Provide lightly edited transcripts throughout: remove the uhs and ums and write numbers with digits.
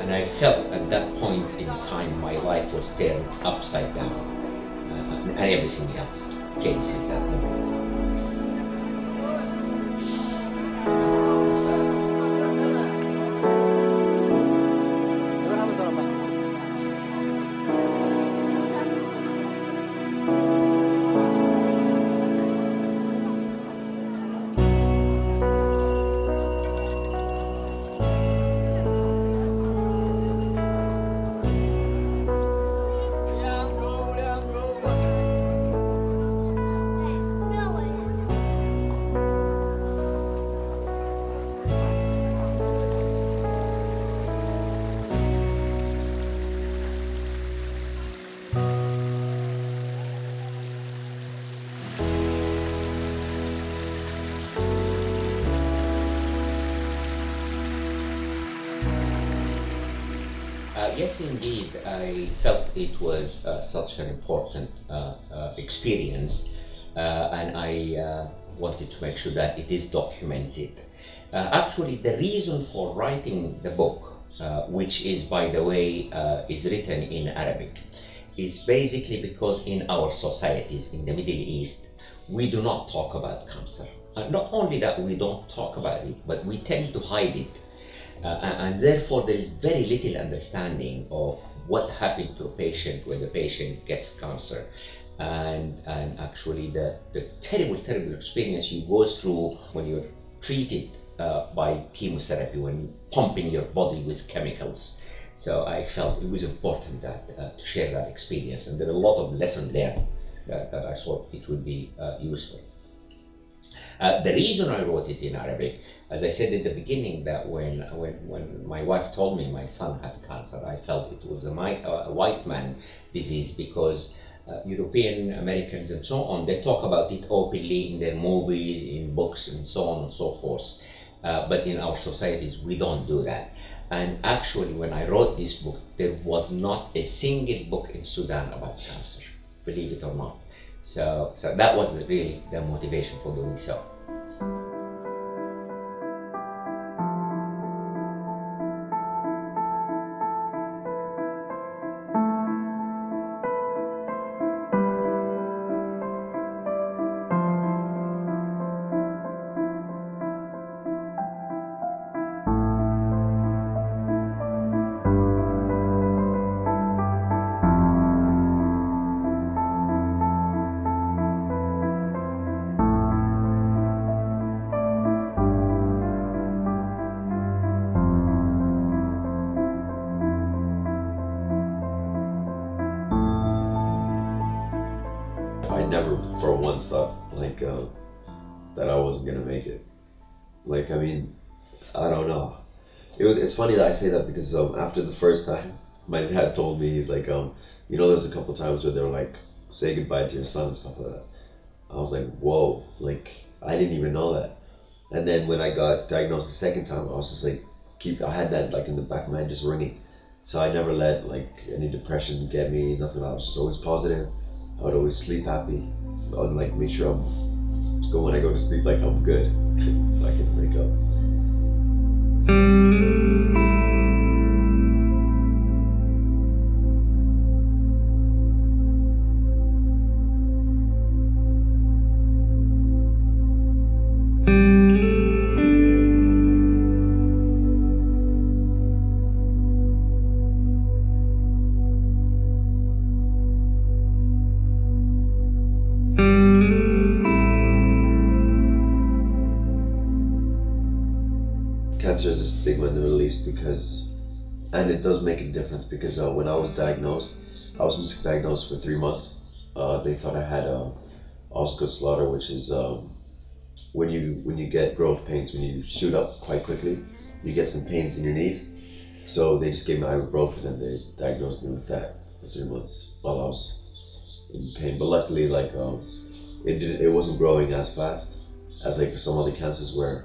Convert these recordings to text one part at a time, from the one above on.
and I felt at that point in time my life was turned upside down, and everything else changes that moment. Yes, indeed. I felt it was such an important experience, and I wanted to make sure that it is documented. Actually, the reason for writing the book, which is, by the way, is written in Arabic, is basically because in our societies in the Middle East, we do not talk about cancer. Not only that we don't talk about it, but we tend to hide it. And therefore there is very little understanding of what happened to a patient when the patient gets cancer, and actually the terrible experience you go through when you're treated by chemotherapy, when pumping your body with chemicals. So I felt it was important that to share that experience, and there are a lot of lessons learned that I thought it would be useful. The reason I wrote it in Arabic, as I said at the beginning, that when my wife told me my son had cancer, I felt it was a white man disease, because European Americans and so on, they talk about it openly in their movies, in books, and so on and so forth. But in our societies, we don't do that. And actually, when I wrote this book, there was not a single book in Sudan about cancer, believe it or not. So that was really the motivation for doing so. I never for once thought that I wasn't gonna make it. Like, I mean, I don't know. It's funny that I say that because after the first time, my dad told me, he's like, there's a couple times where they were like, say goodbye to your son and stuff like that. I was like, whoa, like I didn't even know that. And then when I got diagnosed the second time, I was just like, I had that like in the back of my head just ringing. So I never let like any depression get me, nothing. I was just always positive. I would always sleep happy. I would like make sure when I go to sleep, like I'm good, so I can wake up. Cancer is a stigma in the Middle East and it does make a difference because when I was diagnosed, I was misdiagnosed for 3 months. They thought I had Osgood-Slaughter, which is when you get growth pains, when you shoot up quite quickly, you get some pains in your knees. So they just gave me ibuprofen and they diagnosed me with that for 3 months while I was in pain. But luckily, like it wasn't growing as fast as like some other cancers where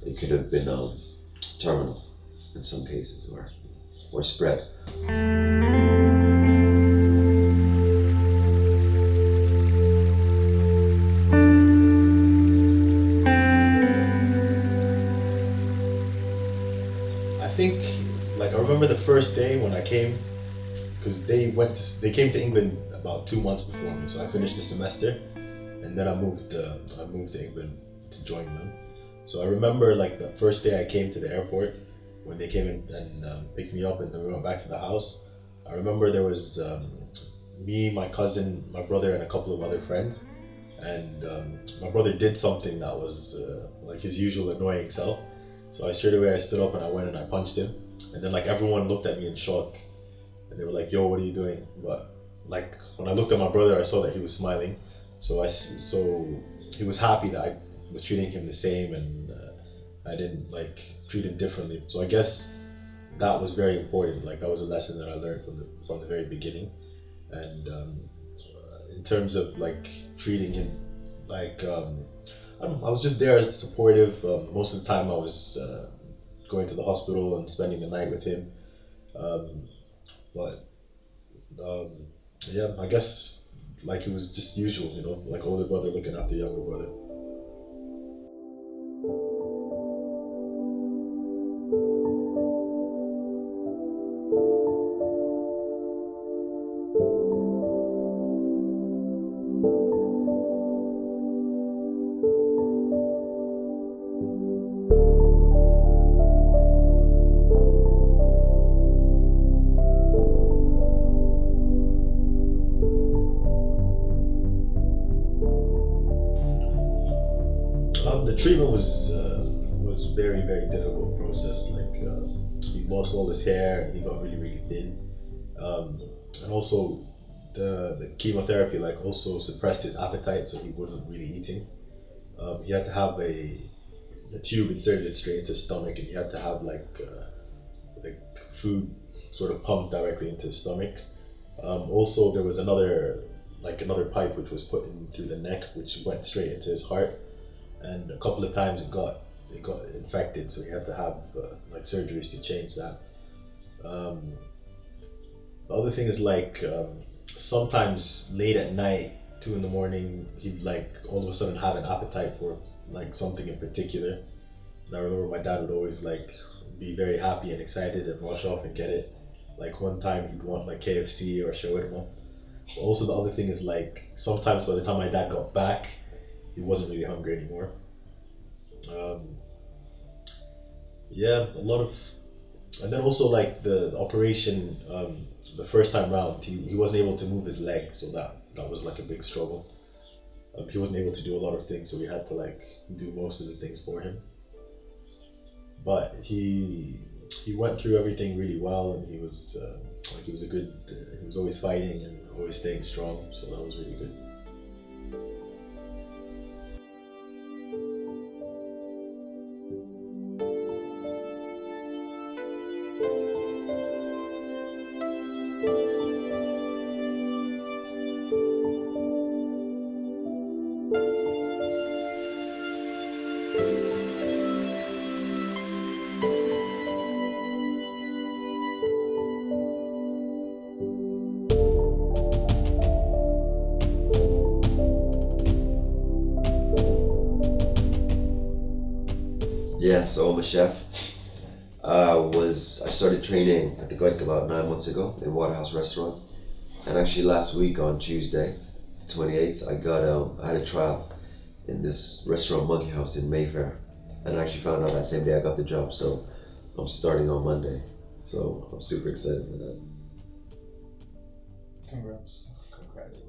it could have been terminal in some cases or spread. I think, like, I remember remember the first day when I came, because they came to England about 2 months before me. So I finished the semester, and then I moved to England to join them. So I remember like the first day I came to the airport when they came in and picked me up, and then we went back to the house. I remember there was me, my cousin, my brother, and a couple of other friends. And my brother did something that was like his usual annoying self. So I stood up and I went and I punched him. And then like everyone looked at me in shock, and they were like, "Yo, what are you doing?" But like when I looked at my brother, I saw that he was smiling. So he was happy that I was treating him the same, and I didn't like treat him differently. So I guess that was very important. Like that was a lesson that I learned from the very beginning. And in terms of like treating him, like I was just there as supportive. Most of the time, I was going to the hospital and spending the night with him. Um, but yeah, I guess like it was just usual, like older brother looking after younger brother. The treatment was very difficult process. Like he lost all his hair and he got really thin, and also the chemotherapy like also suppressed his appetite, so he wasn't really eating. He had to have a tube inserted straight into his stomach, and he had to have like food sort of pumped directly into his stomach. Also, there was another pipe which was put in through the neck, which went straight into his heart, and a couple of times it got infected, so he had to have like surgeries to change that. The other thing is like sometimes late at night, 2 in the morning, he'd like all of a sudden have an appetite for like something in particular. And I remember my dad would always like be very happy and excited and rush off and get it. Like one time he'd want like KFC or shawarma. Also, the other thing is like sometimes by the time my dad got back, he wasn't really hungry anymore. Um, yeah, a lot of, and then also like the operation, the first time round, he wasn't able to move his leg, so that was like a big struggle. He wasn't able to do a lot of things, so we had to like do most of the things for him. But he went through everything really well, and he was like he was always fighting and always staying strong, so that was really good. Yeah, so I'm a chef. I started training I think like about 9 months ago in Waterhouse Restaurant, and actually last week on Tuesday, 28th, I had a trial in this restaurant Monkey House in Mayfair, and I actually found out that same day I got the job. So I'm starting on Monday, so I'm super excited for that. Congrats. Congrats.